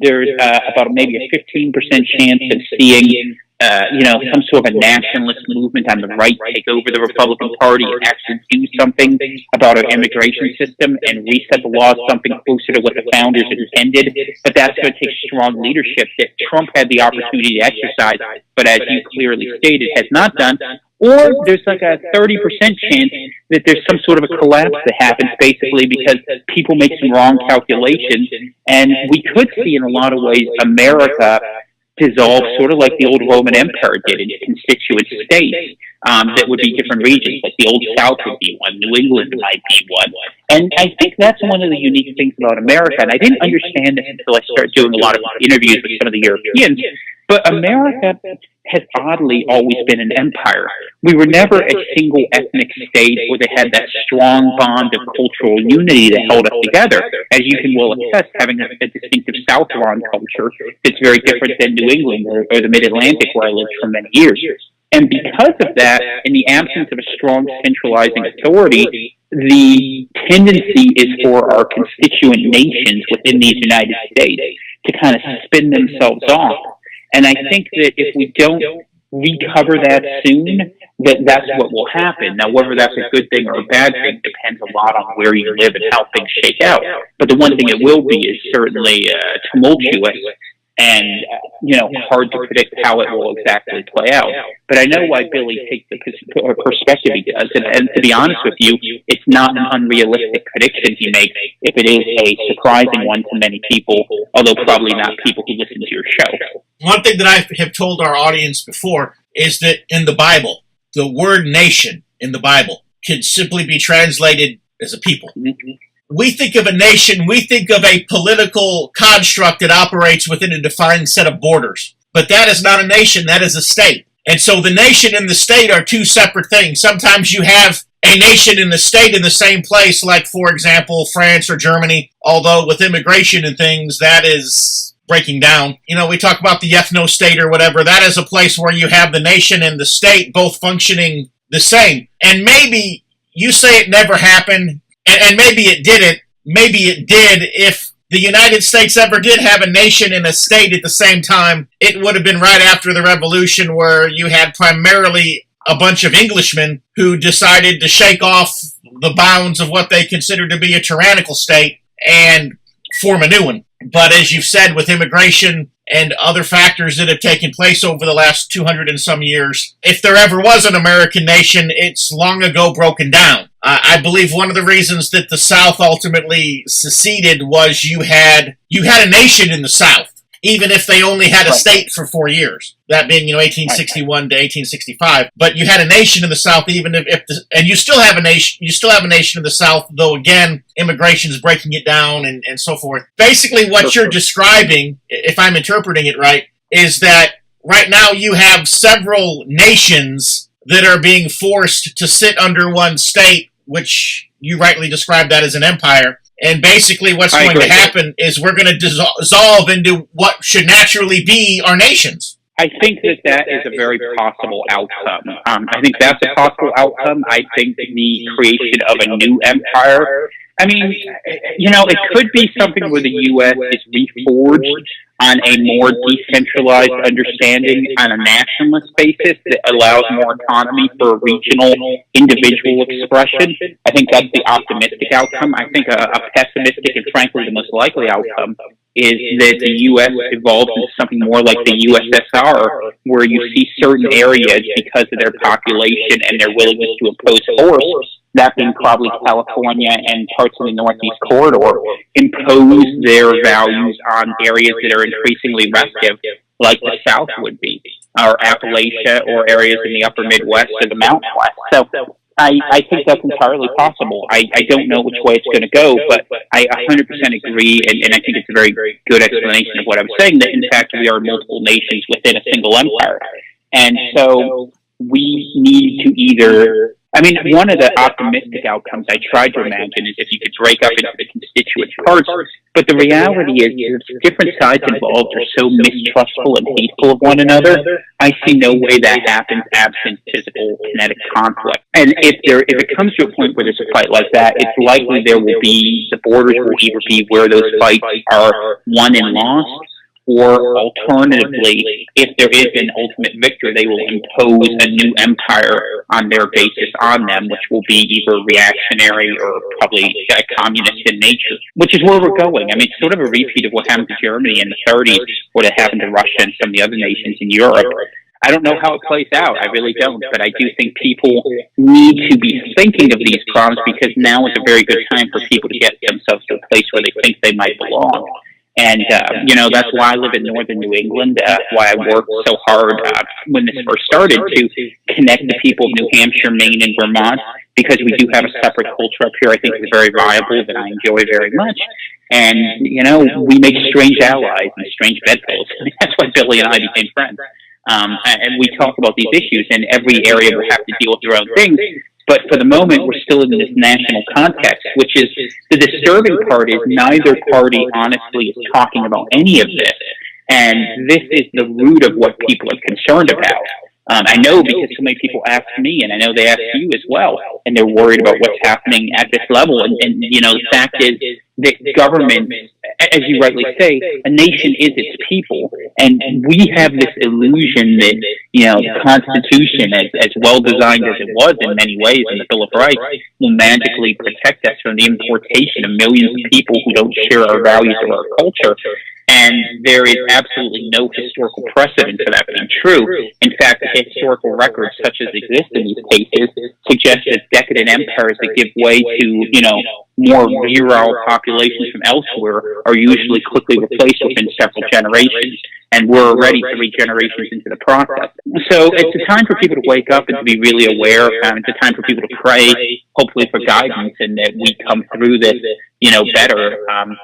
There's about maybe a 15% chance of seeing some sort of a nationalist movement on the right take over the Republican Party and actually do something about our immigration system and reset the law, something closer to what the founders intended. But that's going to take strong leadership that Trump had the opportunity to exercise, but as you clearly stated, has not done. Or there's like a 30% chance that there's some sort of a collapse that happens basically because people make some wrong calculations. And we could see in a lot of ways America dissolve sort of like the old Roman Empire did in constituent states that would be different regions, like the Old South would be one, New England might be one. And I think that's one of the unique things about America, and I didn't understand this until I started doing a lot of interviews with some of the Europeans, but America has oddly always been an empire. We were never a single ethnic state where they had that strong bond of cultural unity that held us together. As you can well attest, having a distinctive Southron culture that's very different than New England or the Mid-Atlantic where I lived for many years. And because of that, in the absence of a strong centralizing authority, the tendency is for our constituent nations within these United States to kind of spin themselves off. And I think that if we don't recover that soon, that's what will happen. Now, whether that's a good thing or a bad thing depends a lot on where you live and how things shake out. But the one thing it will be is certainly tumultuous and, hard to predict how it will exactly play out. But I know why Billy takes the perspective he does. And to be honest with you, it's not an unrealistic prediction he makes if it is a surprising one to many people, although probably not people who listen to your show. One thing that I have told our audience before is that in the Bible, the word nation in the Bible can simply be translated as a people. Mm-hmm. We think of a nation, we think of a political construct that operates within a defined set of borders. But that is not a nation, that is a state. And so the nation and the state are two separate things. Sometimes you have a nation and the state in the same place, like, for example, France or Germany, although with immigration and things, that is breaking down. We talk about the ethno-state or whatever. That is a place where you have the nation and the state both functioning the same. And maybe you say it never happened, and maybe it didn't. Maybe it did. If the United States ever did have a nation and a state at the same time, it would have been right after the Revolution, where you had primarily a bunch of Englishmen who decided to shake off the bounds of what they considered to be a tyrannical state and form a new one. But as you've said, with immigration and other factors that have taken place over the last 200 and some years, if there ever was an American nation, it's long ago broken down. I believe one of the reasons that the South ultimately seceded was you had a nation in the South, even if they only had a state for 4 years, that being 1861 to 1865. But you had a nation in the South, even and you still have a nation. You still have a nation in the South, though again, immigration is breaking it down and so forth. Basically, what you're describing, if I'm interpreting it right, is that right now you have several nations that are being forced to sit under one state, which you rightly described that as an empire. And basically what's going to happen is we're going to dissolve into what should naturally be our nations. I think that is a very possible outcome. I think that's a possible outcome. I think the creation of a new empire, I mean, it could be something where the U.S. is reforged on a more decentralized understanding on a nationalist basis that allows more autonomy for regional individual expression. I think that's the optimistic outcome. I think a pessimistic and frankly the most likely outcome is that the U.S. evolves into something more like the USSR, where you see certain areas, because of their population and their willingness to oppose force, that being probably California and parts of the Northeast corridor, impose their values on areas that are increasingly restive, like the South would be, or Appalachia, or areas in the upper Midwest or the Mountain West. So I think that's entirely possible. I don't know which way it's going to go, but I 100% agree, and I think it's a very good explanation of what I'm saying, that in fact we are multiple nations within a single empire. And so we need to either, one of the optimistic outcomes I tried to imagine is if you could break up into the constituent parts, but the reality is different sides involved are so mistrustful and hateful of one another, I see no way that happens absent physical kinetic conflict. And if it comes to a point where there's a fight like that, it's likely there will be, the borders will either be where those fights are won and lost, or alternatively, if there is an ultimate victor, they will impose a new empire on their basis on them, which will be either reactionary or probably communist in nature, which is where we're going. It's sort of a repeat of what happened to Germany in the 30s, what had happened to Russia and some of the other nations in Europe. I don't know how it plays out. I really don't. But I do think people need to be thinking of these problems, because now is a very good time for people to get themselves to a place where they think they might belong. And, that's why I live in northern New England, why I worked so hard when this first started to connect the people of New Hampshire, Maine, and Vermont, because we do have a separate culture up here I think is very viable, that I enjoy very much. And, we make strange allies and strange bedfellows. That's why Billy and I became friends. And we talk about these issues, and every area will have to deal with their own things. But for the moment, we're still in this national context, which is the disturbing part is neither party honestly is talking about any of this. And this is the root of what people are concerned about. I know because so many people ask me, and I know they ask you as well, and they're worried about what's happening at this level. And the fact is that government, as you rightly say, a nation is its people. And we have this illusion that, the Constitution, as well designed as it was in many ways, and the Bill of Rights, will magically protect us from the importation of millions of people who don't share our values or our culture. And there is absolutely no historical precedent for that being true. In fact, historical records such as exist in these cases suggest that decadent empires that give way to, more virile populations from elsewhere are usually quickly replaced within several generations. And we're already 3 generations into the process. So it's a time for people to wake up and to be really aware. It's a time for people to pray, hopefully for guidance, and that we come through this, better,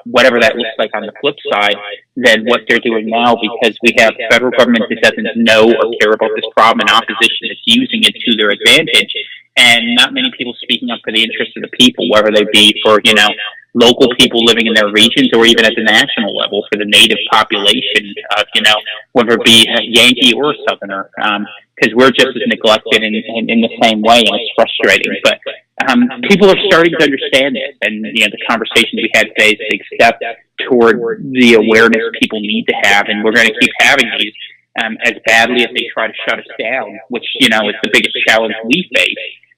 whatever that looks like on the flip side, than what they're doing now, because we have federal government that doesn't know or care about this problem, and opposition that's using it to their advantage, and not many people speaking up for the interests of the people, whether they be for, local people living in their regions, or even at the national level for the native population, whether it be a Yankee or a Southerner, because we're just as neglected in the same way, and it's frustrating. But people are starting to understand it, and the conversation we had today is a big step toward the awareness people need to have, and we're going to keep having these as badly as they try to shut us down, which is the biggest challenge we face,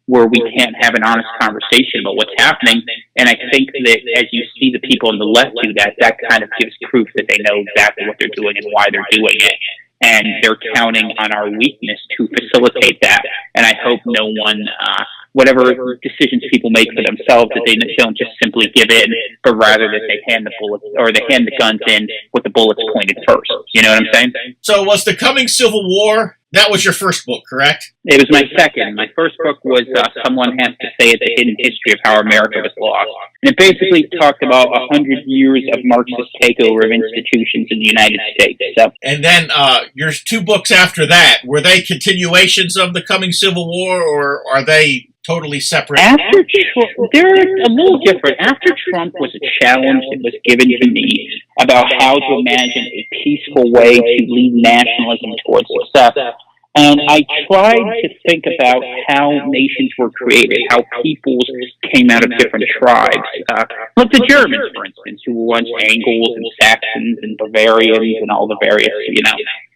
where we can't have an honest conversation about what's happening. And I think that as you see the people on the left do that, that kind of gives proof that they know exactly what they're doing and why they're doing it. And they're counting on our weakness to facilitate that. And I hope no one, whatever decisions people make for themselves, that they don't just simply give in, but rather that they hand the bullets, or they hand the guns in with the bullets pointed first. You know what I'm saying? So was The Coming Civil War, that was your first book, correct? It was my second. My first book was Someone Has to Say It, The Hidden History of How America Was Lost. And it basically talked about 100 years of Marxist takeover of institutions in the United States. So. And then your 2 books after that, were they continuations of The Coming Civil War, or are they totally separate? They're a little different. After Trump was a challenge that was given to me about how to imagine a peaceful way to lead nationalism towards success. And I tried to think about how nations were created, how peoples came out of different tribes. Like the Germans, for instance, who were once Angles and Saxons and Bavarians and all the various,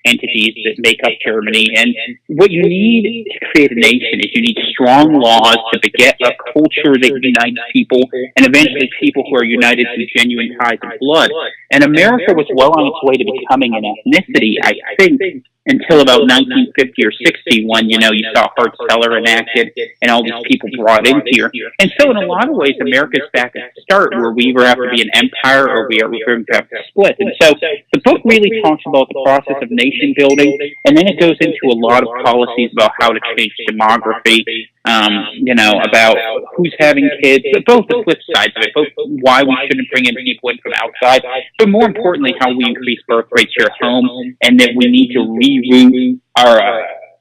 entities that make up Germany. And what you need to create a nation is you need strong laws to beget a culture that unites people, and eventually people who are united through genuine ties of blood. And America was well on its way to becoming an ethnicity, I think, until about 1950 or 60 when, you saw Hart-Celler enacted and all these people brought in here. And so in a lot of ways, America's back at the start where we either have to be an empire or we are going to have to split. And so the book really talks about the process of nation building, and then it goes into a lot of policies about how to change demography, about who's having kids, but both the flip sides of it, both why we shouldn't bring in people in from outside, but more importantly, how we increase birth rates here at home, and that we need to reroute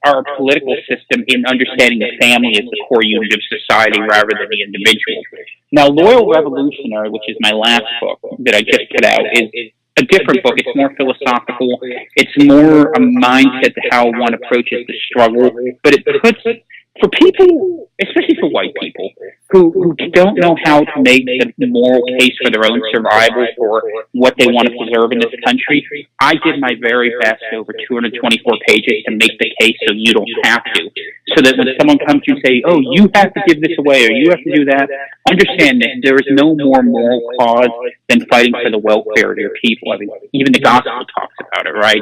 our political system in understanding the family as the core unit of society rather than the individual. Now, Loyal Revolutionary, which is my last book that I just put out, is a different book. It's more philosophical. It's more a mindset to how one approaches the struggle, but it puts, for people, especially for white people, who don't know how to make the moral case for their own survival for what they want to preserve in this country, I did my very best over 224 pages to make the case so you don't have to. So that when someone comes to say, oh, you have to give this away or you have to do that, understand that there is no more moral cause than fighting for the welfare of your people. I mean, even the gospel talks about it, right?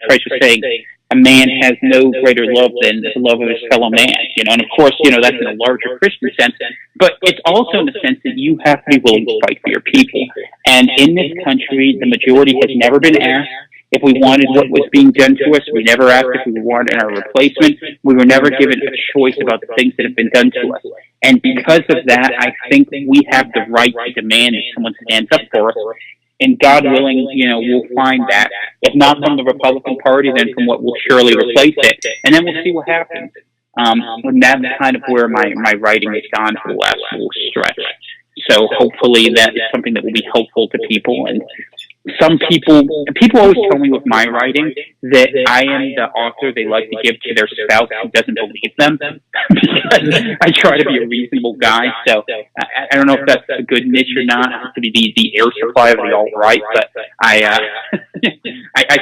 Christ was saying, a man has no greater love than the love of his fellow man, and of course, that's in a larger Christian sense, but it's also in the sense that you have to be willing to fight for your people. And in this country, the majority has never been asked if we wanted what was being done to us. We never asked if we wanted our replacement. We were never given a choice about the things that have been done to us. And because of that, I think we have the right to demand that someone stands up for us. And God willing, we'll find that. If not from the Republican Party, then from what will surely replace it. And then we'll see what happens. And that's kind of where my writing has gone for the last little stretch. So hopefully that is something that will be helpful to people. And some people always tell me with my writing that I am the author they like to give to their spouse who doesn't believe them, because I try to be a reasonable guy. So I don't know if that's a good niche or not. It has to be the air supply of the alt-right, but I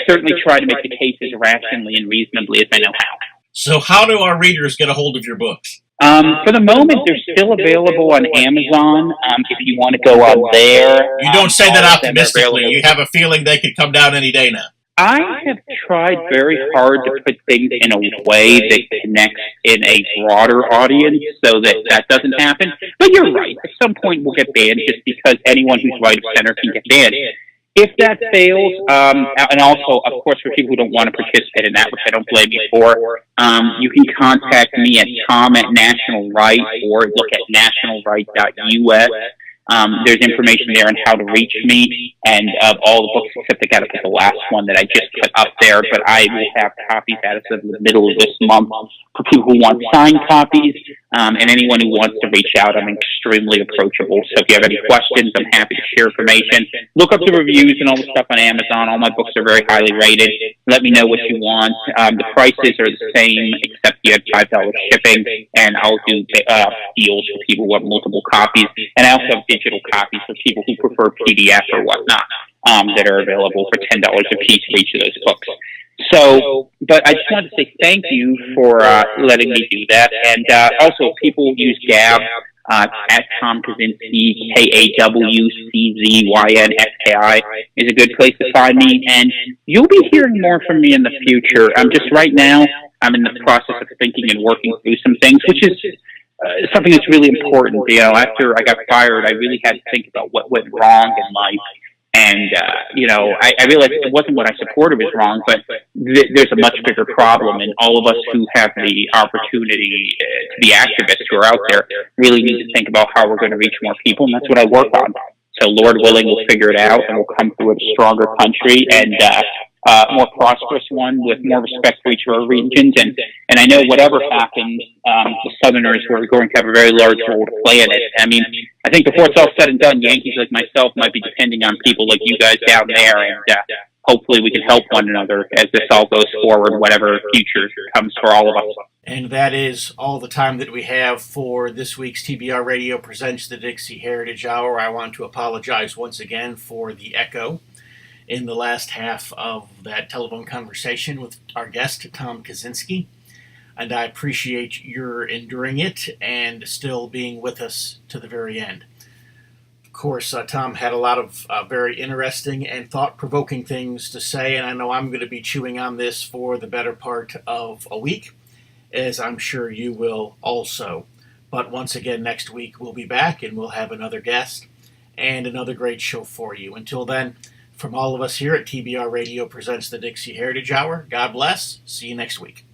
certainly try to make the case as rationally and reasonably as I know how. So how do our readers get a hold of your books? For the moment, they're still available on Amazon. If you want to go on there. You don't say that optimistically. You have a feeling they could come down any day now. I have tried very hard to put things in a way that connects in a broader audience so that doesn't happen. But you're right. At some point, we'll get banned just because anyone who's right of center can get banned. If that fails, and also, of course, for people who don't want to participate in that, which I don't blame you for, you can contact me at Tom@National Right or look at nationalright.us. There's information there on how to reach me, and all the books except I got to put the last one that I just put up there, but I will have copies as of the middle of this month for people who want signed copies, and anyone who wants to reach out. I'm extremely approachable, so if you have any questions, I'm happy to share information. Look up the reviews and all the stuff on Amazon. All my books are very highly rated. Let me know what you want. The prices are the same, except you have $5 shipping, and I'll do deals for people who want multiple copies, and I also have digital copies for people who prefer PDF or whatnot that are available for $10 a piece for each of those books. So, but I just wanted to say thank you for letting me do that. And also, if people use Gab at Tom Kawczynski, KAWCZYNSKI is a good place to find me. And you'll be hearing more from me in the future. Just right now, I'm in the process of thinking and working through some things, which is something that's really important. After I got fired, I really had to think about what went wrong in life. And, I realized it wasn't what I supported was wrong, but there's a much bigger problem, and all of us who have the opportunity to be activists who are out there really need to think about how we're going to reach more people, and that's what I work on. So, Lord willing, we'll figure it out, and we'll come through a stronger country and more prosperous one with more respect for each of our regions, and And I know whatever happened, the Southerners were going to have a very large role to play in it. I mean, I think before it's all said and done, Yankees like myself might be depending on people like you guys down there, and hopefully we can help one another as this all goes forward, whatever future comes for all of us. And that is all the time that we have for this week's TBR Radio Presents the Dixie Heritage Hour. I want to apologize once again for the echo in the last half of that telephone conversation with our guest, Tom Kawczynski. And I appreciate your enduring it and still being with us to the very end. Of course, Tom had a lot of very interesting and thought-provoking things to say, and I know I'm going to be chewing on this for the better part of a week, as I'm sure you will also. But once again, next week we'll be back and we'll have another guest and another great show for you. Until then, from all of us here at TBR Radio Presents the Dixie Heritage Hour, God bless. See you next week.